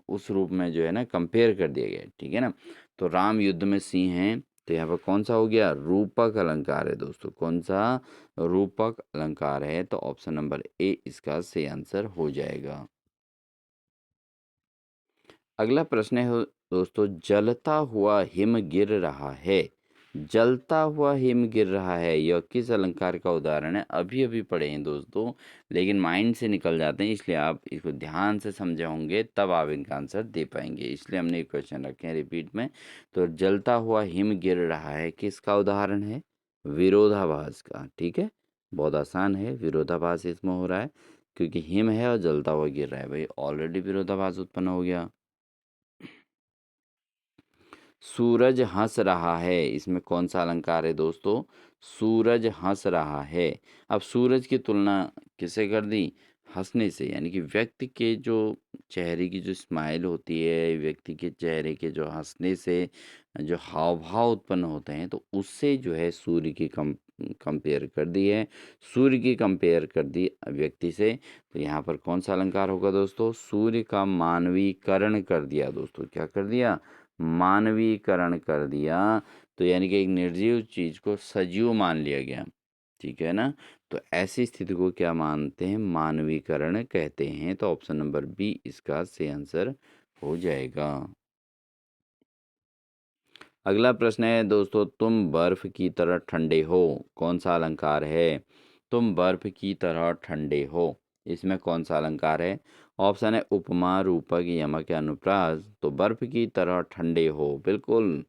उस रूप में जो है ना कंपेयर कर दिया गया है, ठीक है ना। तो राम युद्ध में सिंह हैं, तो यहाँ पर कौन सा हो गया? रूपक अलंकार है दोस्तों। कौन सा? रूपक अलंकार है। तो ऑप्शन नंबर ए इसका सही आंसर हो जाएगा। अगला प्रश्न है दोस्तों, जलता हुआ हिम गिर रहा है। जलता हुआ हिम गिर रहा है, यह किस अलंकार का उदाहरण है? अभी अभी पढ़े हैं दोस्तों, लेकिन माइंड से निकल जाते हैं, इसलिए आप इसको ध्यान से समझे होंगे तब आप इनका आंसर दे पाएंगे, इसलिए हमने एक क्वेश्चन रखे हैं रिपीट में। तो जलता हुआ हिम गिर रहा है किसका उदाहरण है? विरोधाभास का, ठीक है। बहुत आसान है, विरोधाभास इसमें हो रहा है, क्योंकि हिम है और जलता हुआ गिर रहा है, भाई ऑलरेडी विरोधाभास उत्पन्न हो गया। सूरज हंस रहा है, इसमें कौन सा अलंकार है दोस्तों? सूरज हंस रहा है। अब सूरज की तुलना किससे कर दी? हंसने से, यानी कि व्यक्ति के जो चेहरे की जो स्माइल होती है, व्यक्ति के चेहरे के जो हंसने से जो हाव भाव उत्पन्न होते हैं, तो उससे जो है सूर्य की कंपेयर कर दी है। सूर्य की कंपेयर कर दी व्यक्ति से। तो यहाँ पर कौन सा अलंकार होगा दोस्तों? सूर्य का मानवीकरण कर दिया दोस्तों। क्या कर दिया? मानवीकरण कर दिया। तो यानी कि एक निर्जीव चीज को सजीव मान लिया गया, ठीक है ना। तो ऐसी स्थिति को क्या मानते हैं, मानवीकरण कहते हैं। तो ऑप्शन नंबर बी इसका सही आंसर हो जाएगा। अगला प्रश्न है दोस्तों, तुम बर्फ की तरह ठंडे हो, कौन सा अलंकार है। तुम बर्फ की तरह ठंडे हो, इसमें कौन सा अलंकार है। ऑप्शन है उपमा, रूपक, यमक या अनुप्रास। तो बर्फ की तरह ठंडे हो, बिल्कुल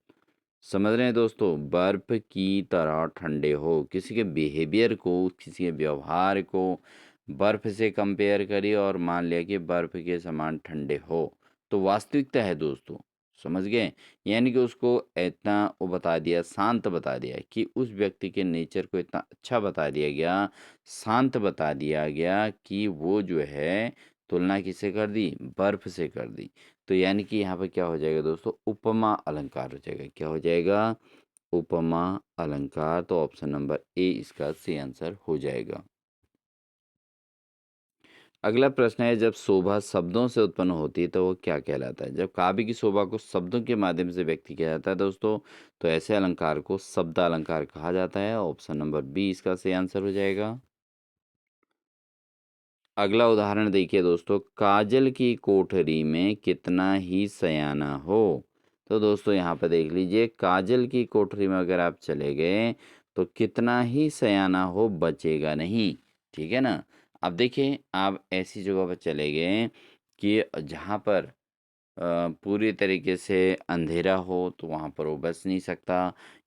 समझ रहे हैं दोस्तों, बर्फ की तरह ठंडे हो, किसी के बिहेवियर को, किसी के व्यवहार को बर्फ से कंपेयर करिए और मान लिया कि बर्फ के समान ठंडे हो। तो वास्तविकता है दोस्तों, समझ गए। यानी कि उसको इतना वो बता दिया, शांत बता दिया कि उस व्यक्ति के नेचर को इतना अच्छा बता दिया गया, शांत बता दिया गया कि वो जो है तुलना किससे कर दी, बर्फ से कर दी। तो यानी कि यहाँ पे क्या हो जाएगा दोस्तों, उपमा अलंकार हो जाएगा। क्या हो जाएगा, उपमा अलंकार। तो ऑप्शन नंबर ए इसका सही आंसर हो जाएगा। अगला प्रश्न है, जब शोभा शब्दों से उत्पन्न होती है तो वो क्या कहलाता है। जब काव्य की शोभा को शब्दों के माध्यम से व्यक्त किया जाता है दोस्तों, तो ऐसे अलंकार को शब्द अलंकार कहा जाता है। ऑप्शन नंबर बी इसका सही आंसर हो जाएगा। अगला उदाहरण देखिए दोस्तों, काजल की कोठरी में कितना ही सयाना हो। तो दोस्तों यहाँ पर देख लीजिए, काजल की कोठरी में अगर आप चले गए तो कितना ही सयाना हो बचेगा नहीं। ठीक है ना। अब देखिए, आप ऐसी जगह पर चले गए कि जहाँ पर पूरी तरीके से अंधेरा हो, तो वहाँ पर वो बच नहीं सकता।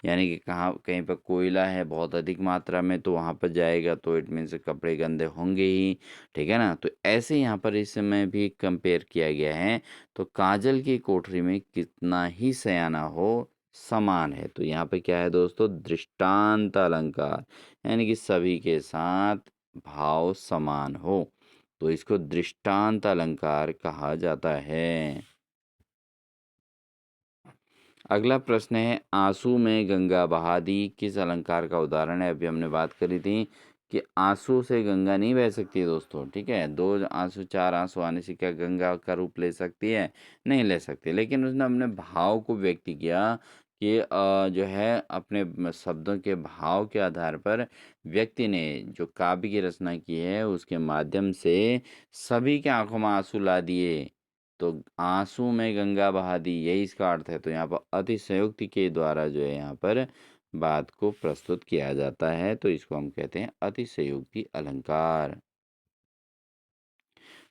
यानी कि कहाँ कहीं पर कोयला है बहुत अधिक मात्रा में, तो वहाँ पर जाएगा तो इट मीन्स कपड़े गंदे होंगे ही। ठीक है ना। तो ऐसे यहाँ पर इस समय भी कंपेयर किया गया है। तो काजल की कोठरी में कितना ही सयाना हो समान है। तो यहाँ पे क्या है दोस्तों, दृष्टांत अलंकार, यानी कि सभी के साथ भाव समान हो, तो इसको दृष्टांत अलंकार कहा जाता है। अगला प्रश्न है, आंसू में गंगा बहा दी किस अलंकार का उदाहरण है। अभी हमने बात करी थी कि आंसू से गंगा नहीं बह सकती है दोस्तों। ठीक है, दो आंसू चार आंसू आने से क्या गंगा का रूप ले सकती है, नहीं ले सकती। लेकिन उसने अपने भाव को व्यक्त किया कि जो है अपने शब्दों के भाव के आधार पर व्यक्ति ने जो काव्य की रचना की है उसके माध्यम से सभी के आंखों में आंसू ला दिए। तो आंसू में गंगा बहा दी, यही इसका अर्थ है। तो यहाँ पर अतिशयोक्ति के द्वारा जो है यहाँ पर बात को प्रस्तुत किया जाता है, तो इसको हम कहते हैं अतिशयोक्ति अलंकार।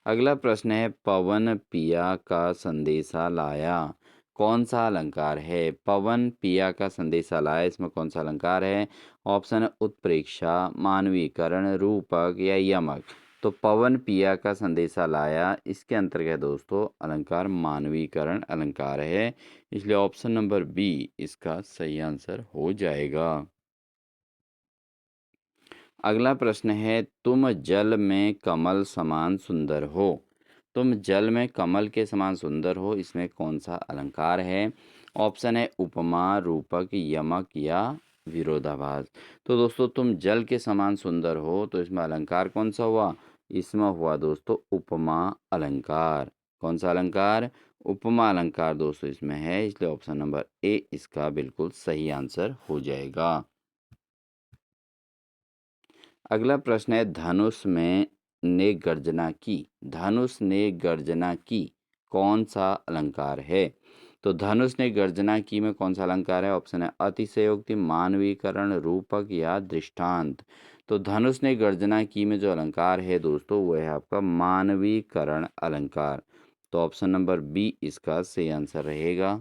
अगला प्रश्न है, पवन पिया का संदेशा लाया, कौन सा अलंकार है। पवन पिया का संदेशा लाया, इसमें कौन सा अलंकार है। ऑप्शन है उत्प्रेक्षा, मानवीकरण, रूपक या यमक। तो पवन पिया का संदेशा लाया, इसके अंतर्गत दोस्तों अलंकार मानवीकरण अलंकार है, इसलिए ऑप्शन नंबर बी इसका सही आंसर हो जाएगा। अगला प्रश्न है, तुम जल में कमल समान सुंदर हो। तुम जल में कमल के समान सुंदर हो, इसमें कौन सा अलंकार है। ऑप्शन है उपमा, रूपक, यमक या विरोधाभास। तो दोस्तों तुम जल के समान सुंदर हो, तो इसमें अलंकार कौन सा हुआ, इसमें हुआ दोस्तों उपमा अलंकार। कौन सा अलंकार, उपमा अलंकार दोस्तों इसमें है, इसलिए ऑप्शन नंबर ए इसका बिल्कुल सही आंसर हो जाएगा। अगला प्रश्न है, धनुष में ने गर्जना की, धनुष ने गर्जना की कौन सा अलंकार है। तो धनुष ने गर्जना की में कौन सा अलंकार है। ऑप्शन है अतिशयोक्ति, मानवीकरण, रूपक या दृष्टांत। तो धनुष ने गर्जना की में जो अलंकार है दोस्तों वो है आपका मानवीकरण अलंकार। तो ऑप्शन नंबर बी इसका सही आंसर रहेगा।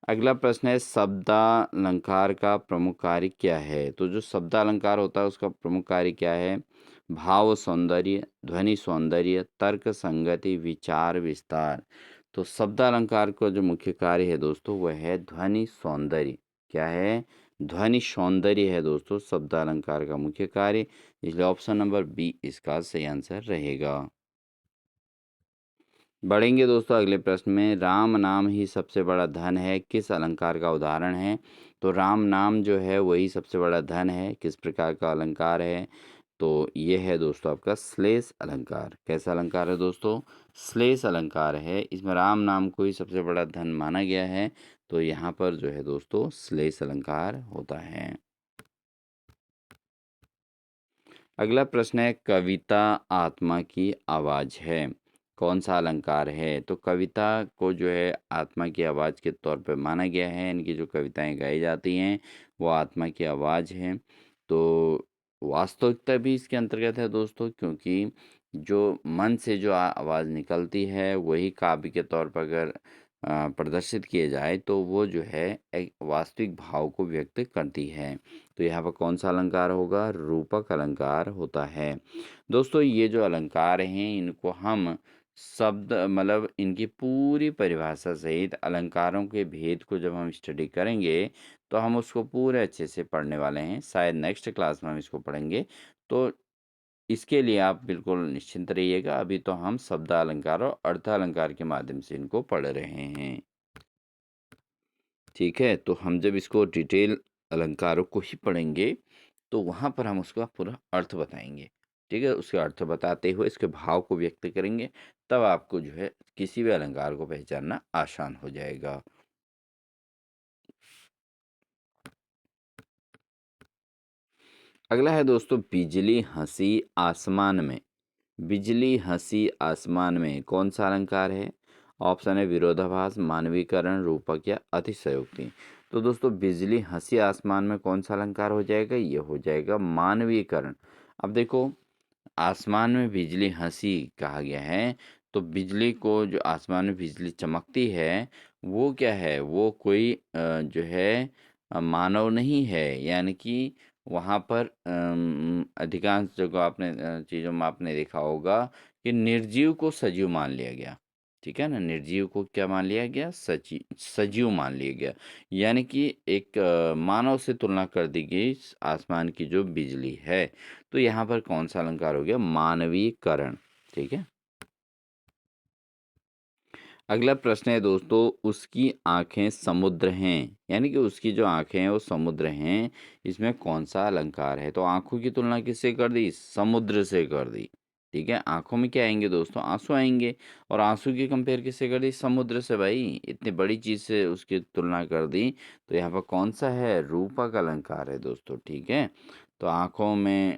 अगला प्रश्न है, शब्दालंकार का प्रमुख कार्य क्या है। तो जो शब्दालंकार होता है उसका प्रमुख कार्य क्या है। भाव सौंदर्य, ध्वनि सौंदर्य, तर्क संगति, विचार विस्तार। तो शब्दालंकार का जो मुख्य कार्य है दोस्तों वह है ध्वनि सौंदर्य। क्या है, ध्वनि सौंदर्य है दोस्तों शब्दालंकार का मुख्य कार्य, इसलिए ऑप्शन नंबर बी इसका सही आंसर रहेगा। बढ़ेंगे दोस्तों अगले प्रश्न में, राम नाम ही सबसे बड़ा धन है किस अलंकार का उदाहरण है। तो राम नाम जो है वही सबसे बड़ा धन है, किस प्रकार का अलंकार है। तो ये है दोस्तों आपका श्लेष अलंकार। कैसा अलंकार है दोस्तों, श्लेष अलंकार है, इसमें राम नाम को ही सबसे बड़ा धन माना गया है। तो यहाँ पर जो है दोस्तों श्लेष अलंकार होता है। अगला प्रश्न है, कविता आत्मा की आवाज़ है, कौन-सा अलंकार है? तो कविता को जो है आत्मा की आवाज़ के तौर पे माना गया है, इनकी जो कविताएँ गाई जाती हैं, वो आत्मा की आवाज़ है। तो वास्तविकता भी इसके अंतर्गत है दोस्तों, क्योंकि जो मन से जो आवाज़ निकलती है, वही काव्य के तौर पर अगर प्रदर्शित किए जाए, तो वो जो है एक वास्तविक भाव को व्यक्त करती है। तो यहाँ पर कौन-सा अलंकार होगा? रूपक अलंकार होता है। दोस्तों, ये जो अलंकार हैं, इनको हम शब्द मतलब इनकी पूरी परिभाषा सहित अलंकारों के भेद को जब हम स्टडी करेंगे, तो हम उसको पूरे अच्छे से पढ़ने वाले हैं। शायद नेक्स्ट क्लास में हम इसको पढ़ेंगे। तो इसके लिए आप बिल्कुल निश्चिंत रहिएगा। अभी तो हम शब्दालंकार और अर्थालंकार के माध्यम से इनको पढ़ रहे हैं। ठीक है? तो हम जब इसको डिटेल अलंकारों को ही पढ़ेंगे, तो वहाँ पर हम उसका पूरा अर्थ बताएँगे। ठीक है? उसका अर्थ बताते हुए इसके भाव को व्यक्त करेंगे, तब आपको जो है किसी भी अलंकार को पहचानना आसान हो जाएगा। अगला है दोस्तों, बिजली हँसी आसमान में। बिजली हँसी आसमान में कौन-सा अलंकार है? ऑप्शन है विरोधाभास, मानवीकरण, रूपक या अतिशयोक्ति। तो दोस्तों, बिजली हँसी आसमान में कौन-सा अलंकार हो जाएगा? ये हो जाएगा मानवीकरण। अब देखो, आसमान में बिजली हँसी कहा गया है, तो बिजली को जो आसमान में बिजली चमकती है, वो क्या है? वो कोई जो है मानव नहीं है, यानी कि वहाँ पर अधिकांश जगह आपने चीज़ों में आपने देखा होगा कि निर्जीव को सजीव मान लिया गया। ठीक है ना? निर्जीव को क्या मान लिया गया? सजीव मान लिया गया। यानी कि एक मानव से तुलना कर दी गई आसमान की जो बिजली है। तो यहाँ पर कौन-सा अलंकार हो गया? मानवीकरण। ठीक है? अगला प्रश्न है दोस्तों, उसकी आँखें समुद्र हैं, यानी कि उसकी जो आँखें हैं वो समुद्र हैं, इसमें कौन-सा अलंकार है? तो आँखों की तुलना किससे कर दी? समुद्र से कर दी। ठीक है? आँखों में क्या आएँगे दोस्तों? आँसू आएँगे, और आँसू की कंपेयर किससे कर दी? समुद्र से भाई। इतनी बड़ी चीज़ से उसकी तुलना कर दी, तो यहाँ पर कौन-सा है? रूपक अलंकार है दोस्तों। ठीक है? तो आँखों में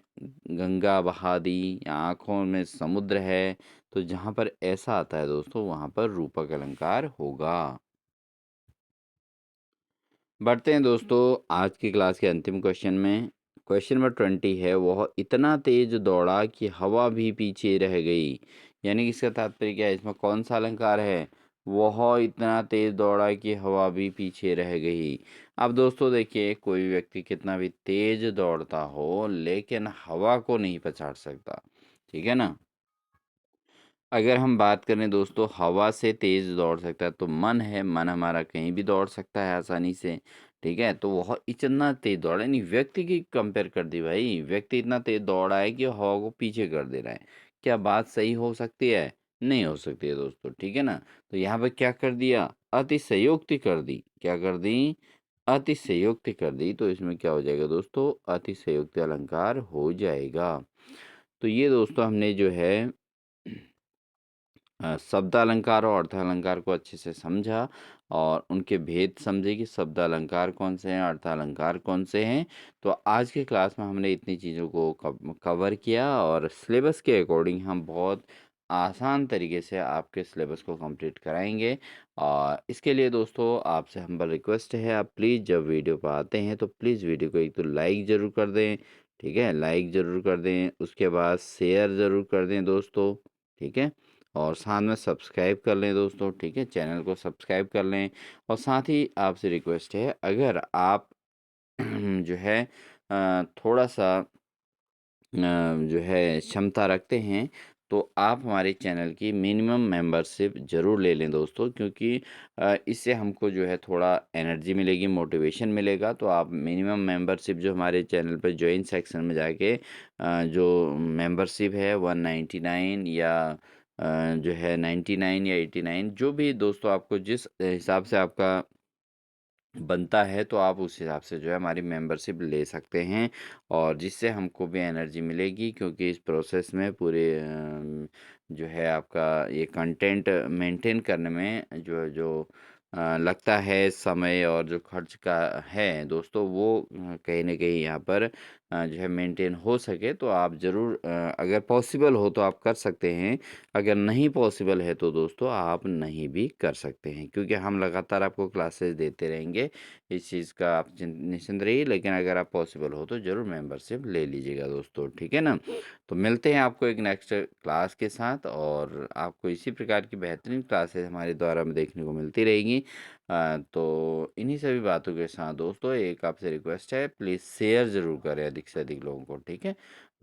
गंगा बहा दी, या आँखों में समुद्र है, तो जहाँ पर ऐसा आता है दोस्तों, वहाँ पर रूपक अलंकार होगा। बढ़ते हैं दोस्तों आज की क्लास के अंतिम क्वेश्चन में। क्वेश्चन नंबर 20 है, वह इतना तेज दौड़ा कि हवा भी पीछे रह गई। यानी कि इसका तात्पर्य क्या है? इसमें कौन सा अलंकार है? वह इतना तेज दौड़ा कि हवा भी पीछे रह गई। अब दोस्तों देखिए, कोई व्यक्ति कितना भी तेज दौड़ता हो, लेकिन हवा को नहीं पछाड़ सकता। ठीक है ना? अगर हम बात करें दोस्तों, हवा से तेज़ दौड़ सकता है, तो मन है, मन हमारा कहीं भी दौड़ सकता है आसानी से। ठीक है? तो वह इतना तेज़ दौड़ा, यानी व्यक्ति की कंपेयर कर दी भाई। व्यक्ति इतना तेज़ दौड़ा है कि हवा को पीछे कर दे रहा है। क्या बात सही हो सकती है? नहीं हो सकती है दोस्तों। ठीक है ना? तो यहाँ पे क्या कर दिया? अतिशयोक्ति कर दी। क्या कर दी? अतिशयोक्ति कर दी। तो इसमें क्या हो जाएगा दोस्तों? अतिशयोक्ति अलंकार हो जाएगा। तो ये दोस्तों हमने जो है शब्दालंकार और अर्थालंकार को अच्छे से समझा, और उनके भेद समझे कि शब्दालंकार कौन से हैं, अर्थालंकार कौन से हैं। तो आज के क्लास में हमने इतनी चीज़ों को कवर किया, और सिलेबस के अकॉर्डिंग हम बहुत आसान तरीके से आपके सिलेबस को कंप्लीट कराएंगे। और इसके लिए दोस्तों आपसे हम्बल रिक्वेस्ट है, आप प्लीज़ जब वीडियो पर आते हैं, तो प्लीज़ वीडियो को एक तो लाइक ज़रूर कर दें। ठीक है? लाइक ज़रूर कर दें, उसके बाद शेयर ज़रूर कर दें दोस्तों। ठीक है? और साथ में सब्सक्राइब कर लें दोस्तों। ठीक है? चैनल को सब्सक्राइब कर लें, और साथ ही आपसे रिक्वेस्ट है, अगर आप जो है थोड़ा-सा जो है क्षमता रखते हैं, तो आप हमारे चैनल की मिनिमम मेंबरशिप ज़रूर ले लें दोस्तों, क्योंकि इससे हमको जो है थोड़ा एनर्जी मिलेगी, मोटिवेशन मिलेगा। तो आप मिनिमम मेंबरशिप जो हमारे चैनल पर जॉइन सेक्शन में जाके जो मेंबरशिप है 199 या जो है 99 या 89, जो भी दोस्तों आपको जिस हिसाब से आपका बनता है, तो आप उस हिसाब से जो है हमारी मेंबरशिप ले सकते हैं, और जिससे हमको भी एनर्जी मिलेगी, क्योंकि इस प्रोसेस में पूरे जो है आपका ये कंटेंट मेंटेन करने में जो जो लगता है समय और जो खर्च का है दोस्तों वो कहीं न कहीं यहाँ पर जो है मेंटेन हो सके तो आप ज़रूर अगर पॉसिबल हो तो आप कर सकते हैं। अगर नहीं पॉसिबल है तो दोस्तों आप नहीं भी कर सकते हैं क्योंकि हम लगातार आपको क्लासेस देते रहेंगे। इस चीज़ का आप निश्चिंत रहिए, लेकिन अगर आप पॉसिबल हो तो ज़रूर मेंबरशिप ले लीजिएगा दोस्तों, ठीक है ना? तो मिलते हैं आपको एक नेक्स्ट क्लास के साथ और आपको इसी प्रकार की बेहतरीन क्लासेस हमारे द्वारा देखने को मिलती रहेंगी। तो इन्हीं सभी बातों के साथ दोस्तों एक आपसे रिक्वेस्ट है, प्लीज़ शेयर ज़रूर करें अधिक से अधिक लोगों को, ठीक है?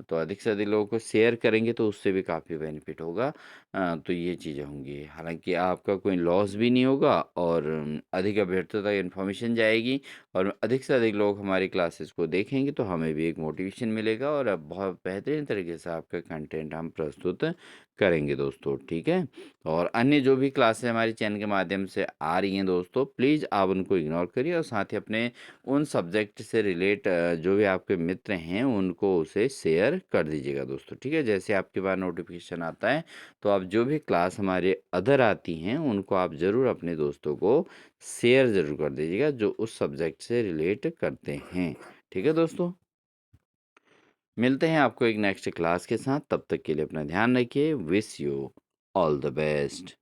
तो अधिक से अधिक लोगों को शेयर करेंगे तो उससे भी काफ़ी बेनिफिट होगा। तो ये चीज़ें होंगी। हालाँकि आपका कोई लॉस भी नहीं होगा और अधिक अभ्यर्थियों तक इन्फॉर्मेशन जाएगी और अधिक से अधिक लोग हमारी क्लासेस को देखेंगे तो हमें भी एक मोटिवेशन मिलेगा और अब बहुत बेहतरीन तरीके से आपका कंटेंट हम प्रस्तुत करेंगे दोस्तों, ठीक है? और अन्य जो भी क्लासेस हमारे चैनल के माध्यम से आ रही हैं दोस्तों, प्लीज़ आप उनको इग्नोर करिए और साथ ही अपने उन सब्जेक्ट से रिलेट जो भी आपके मित्र हैं उनको उसे शेयर कर दीजिएगा दोस्तों, ठीक है? जैसे आपके पास नोटिफिकेशन आता है तो आप जो भी क्लास हमारे अदर आती हैं उनको आप ज़रूर अपने दोस्तों को शेयर ज़रूर कर दीजिएगा जो उस सब्जेक्ट से रिलेट करते हैं, ठीक है दोस्तों? मिलते हैं आपको एक नेक्स्ट क्लास के साथ, तब तक के लिए अपना ध्यान रखिए। Wish you all the best.